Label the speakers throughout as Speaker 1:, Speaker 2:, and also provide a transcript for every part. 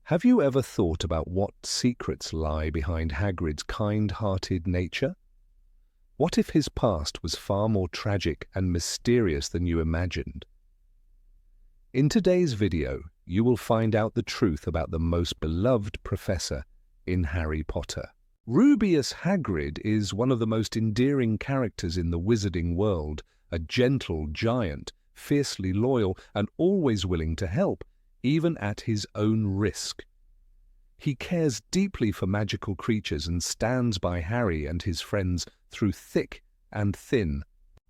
Speaker 1: Have you ever thought about what secrets lie behind Hagrid's kind-hearted nature? What if his past was far more tragic and mysterious than you imagined? In today's video, you will find out the truth about the most beloved professor in Harry Potter. Rubeus Hagrid is one of the most endearing characters in the wizarding world, a gentle giant, fiercely loyal and always willing to help, even at his own risk. He cares deeply for magical creatures and stands by Harry and his friends through thick and thin.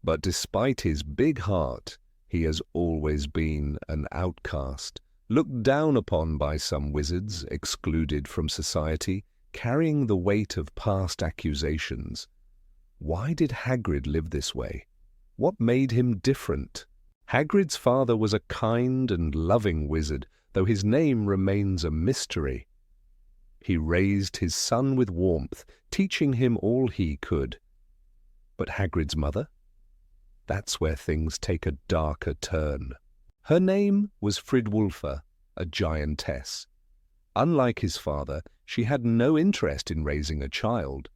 Speaker 1: But despite his big heart, he has always been an outcast, looked down upon by some wizards, excluded from society, carrying the weight of past accusations. Why did Hagrid live this way? What made him different? Hagrid's father was a kind and loving wizard, though his name remains a mystery. He raised his son with warmth, teaching him all he could. But Hagrid's mother? That's where things take a darker turn. Her name was Fridwulfa, a giantess. Unlike his father, she had no interest in raising a child.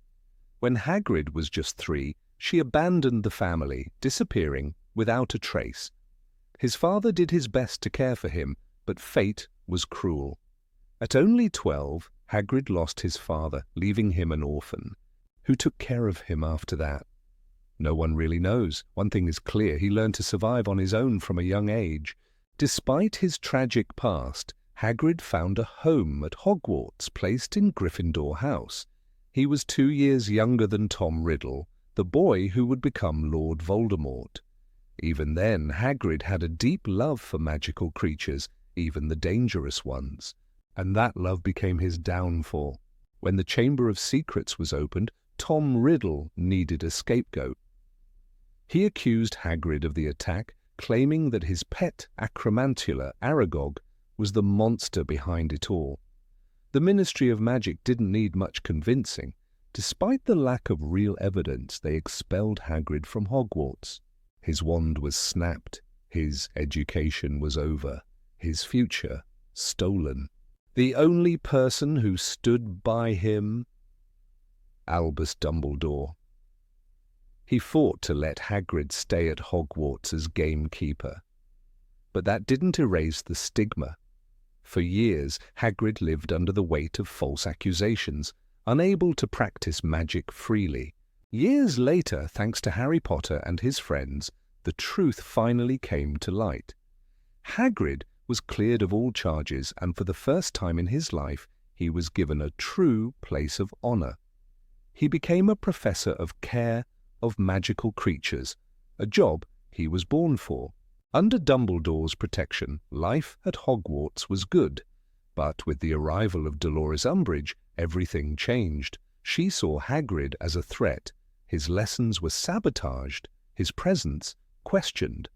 Speaker 1: When Hagrid was just 3, she abandoned the family, disappearing without a trace. His father did his best to care for him, but fate was cruel. At only 12, Hagrid lost his father, leaving him an orphan. Who took care of him after that? No one really knows. One thing is clear, he learned to survive on his own from a young age. Despite his tragic past, Hagrid found a home at Hogwarts, placed in Gryffindor House. He was 2 years younger than Tom Riddle, the boy who would become Lord Voldemort. Even then, Hagrid had a deep love for magical creatures, even the dangerous ones. And that love became his downfall. When the Chamber of Secrets was opened, Tom Riddle needed a scapegoat. He accused Hagrid of the attack, claiming that his pet acromantula, Aragog, was the monster behind it all. The Ministry of Magic didn't need much convincing. Despite the lack of real evidence, they expelled Hagrid from Hogwarts. His wand was snapped, his education was over, his future stolen. The only person who stood by him, Albus Dumbledore. He fought to let Hagrid stay at Hogwarts as Gamekeeper. But that didn't erase the stigma. For years, Hagrid lived under the weight of false accusations, unable to practice magic freely. Years later, thanks to Harry Potter and his friends, the truth finally came to light. Hagrid was cleared of all charges, and for the first time in his life, he was given a true place of honor. He became a professor of care of magical creatures, a job he was born for. Under Dumbledore's protection, life at Hogwarts was good, but with the arrival of Dolores Umbridge, everything changed. She saw Hagrid as a threat. His lessons were sabotaged, his presence questioned.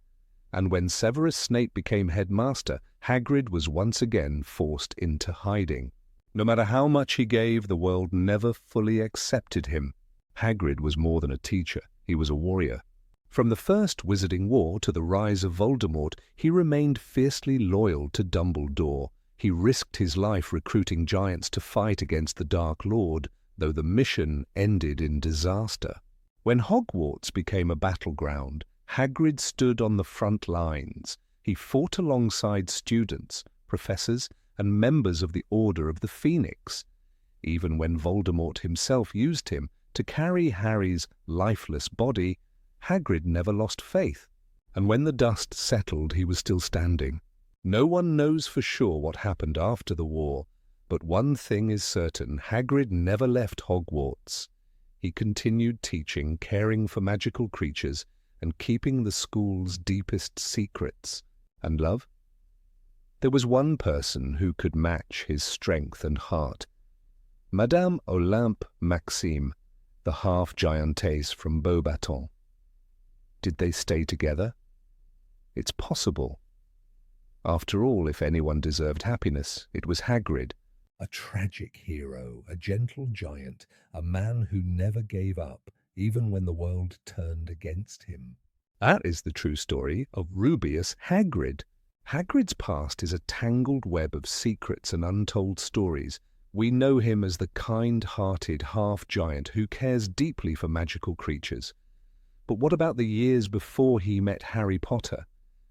Speaker 1: And when Severus Snape became headmaster, Hagrid was once again forced into hiding. No matter how much he gave, the world never fully accepted him. Hagrid was more than a teacher, he was a warrior. From the First Wizarding War to the rise of Voldemort, he remained fiercely loyal to Dumbledore. He risked his life recruiting giants to fight against the Dark Lord, though the mission ended in disaster. When Hogwarts became a battleground, Hagrid stood on the front lines. He fought alongside students, professors, and members of the Order of the Phoenix. Even when Voldemort himself used him to carry Harry's lifeless body, Hagrid never lost faith. And when the dust settled, he was still standing. No one knows for sure what happened after the war, but one thing is certain, Hagrid never left Hogwarts. He continued teaching, caring for magical creatures, and keeping the school's deepest secrets. And love? There was one person who could match his strength and heart. Madame Olympe Maxime, the half-giantess from Beauxbatons. Did they stay together? It's possible. After all, if anyone deserved happiness, it was Hagrid. A tragic hero, a gentle giant, a man who never gave up, even when the world turned against him. That is the true story of Rubeus Hagrid. Hagrid's past is a tangled web of secrets and untold stories. We know him as the kind-hearted half-giant who cares deeply for magical creatures. But what about the years before he met Harry Potter?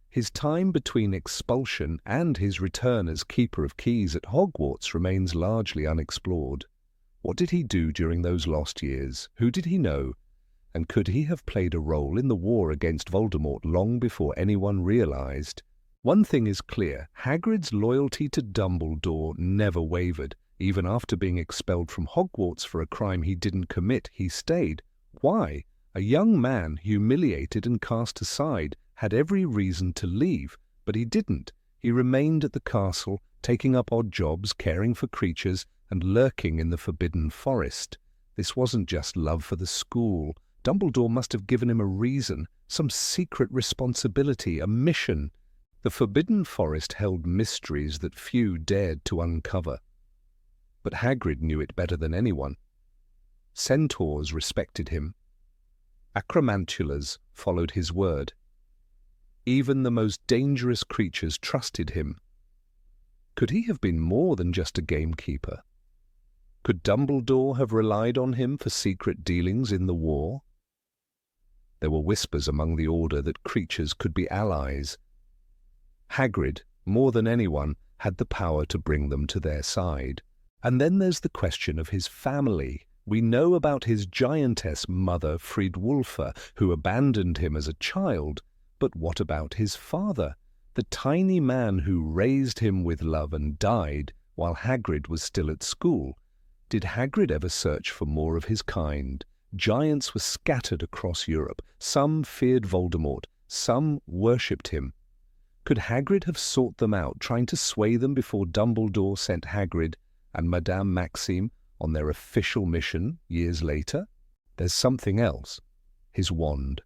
Speaker 1: His time between expulsion and his return as Keeper of Keys at Hogwarts remains largely unexplored. What did he do during those lost years? Who did he know? And could he have played a role in the war against Voldemort long before anyone realized? One thing is clear, Hagrid's loyalty to Dumbledore never wavered. Even after being expelled from Hogwarts for a crime he didn't commit, he stayed. Why? A young man, humiliated and cast aside, had every reason to leave, but he didn't. He remained at the castle, taking up odd jobs, caring for creatures, and lurking in the Forbidden Forest. This wasn't just love for the school. Dumbledore must have given him a reason, some secret responsibility, a mission. The Forbidden Forest held mysteries that few dared to uncover. But Hagrid knew it better than anyone. Centaurs respected him. Acromantulas followed his word. Even the most dangerous creatures trusted him. Could he have been more than just a gamekeeper? Could Dumbledore have relied on him for secret dealings in the war? There were whispers among the Order that creatures could be allies. Hagrid, more than anyone, had the power to bring them to their side. And then there's the question of his family. We know about his giantess mother, Fridwulfa, who abandoned him as a child. But what about his father, the tiny man who raised him with love and died while Hagrid was still at school? Did Hagrid ever search for more of his kind? Giants were scattered across Europe. Some feared Voldemort, some worshipped him. Could Hagrid have sought them out, trying to sway them before Dumbledore sent Hagrid and Madame Maxime on their official mission years later? There's something else. His wand.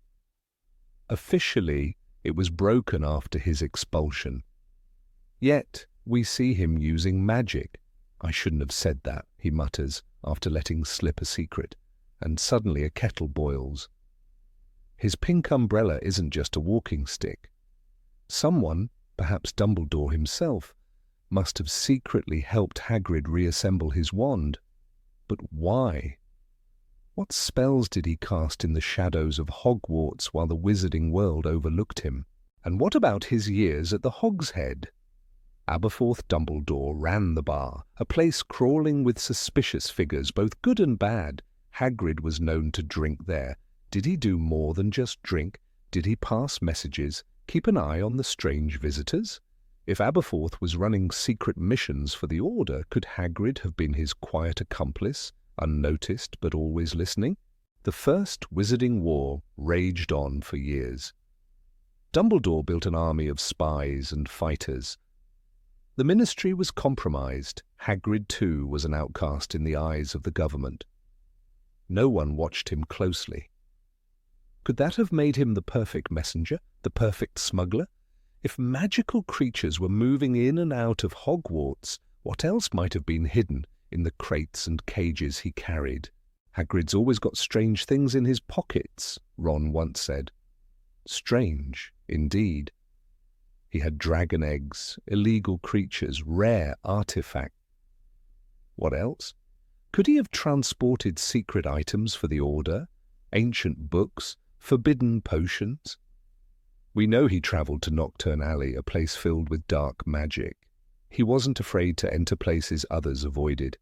Speaker 1: Officially, it was broken after his expulsion. Yet, we see him using magic. I shouldn't have said that, he mutters, after letting slip a secret, and suddenly a kettle boils. His pink umbrella isn't just a walking stick. Someone, perhaps Dumbledore himself, must have secretly helped Hagrid reassemble his wand. But why? What spells did he cast in the shadows of Hogwarts while the wizarding world overlooked him? And what about his years at the Hog's Head? Aberforth Dumbledore ran the bar, a place crawling with suspicious figures, both good and bad. Hagrid was known to drink there. Did he do more than just drink? Did he pass messages, keep an eye on the strange visitors? If Aberforth was running secret missions for the Order, could Hagrid have been his quiet accomplice, unnoticed but always listening? The First Wizarding War raged on for years. Dumbledore built an army of spies and fighters. The Ministry was compromised. Hagrid, too, was an outcast in the eyes of the government. No one watched him closely. Could that have made him the perfect messenger, the perfect smuggler? If magical creatures were moving in and out of Hogwarts, what else might have been hidden in the crates and cages he carried? Hagrid's always got strange things in his pockets, Ron once said. Strange, indeed. He had dragon eggs, illegal creatures, rare artifacts. What else? Could he have transported secret items for the Order? Ancient books? Forbidden potions? We know he travelled to Knockturn Alley, a place filled with dark magic. He wasn't afraid to enter places others avoided.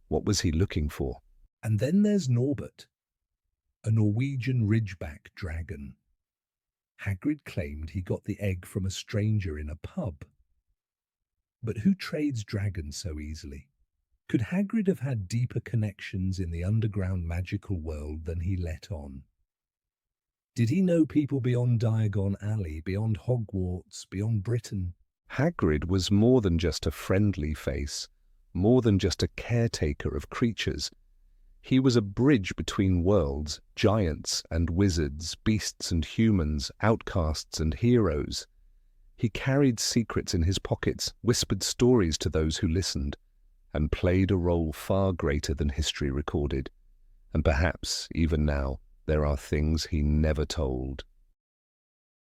Speaker 1: What was he looking for? And then there's Norbert, a Norwegian ridgeback dragon. Hagrid claimed he got the egg from a stranger in a pub. But who trades dragons so easily? Could Hagrid have had deeper connections in the underground magical world than he let on? Did he know people beyond Diagon Alley, beyond Hogwarts, beyond Britain? Hagrid was more than just a friendly face, more than just a caretaker of creatures. He was a bridge between worlds, giants and wizards, beasts and humans, outcasts and heroes. He carried secrets in his pockets, whispered stories to those who listened, and played a role far greater than history recorded. And perhaps, even now, there are things he never told.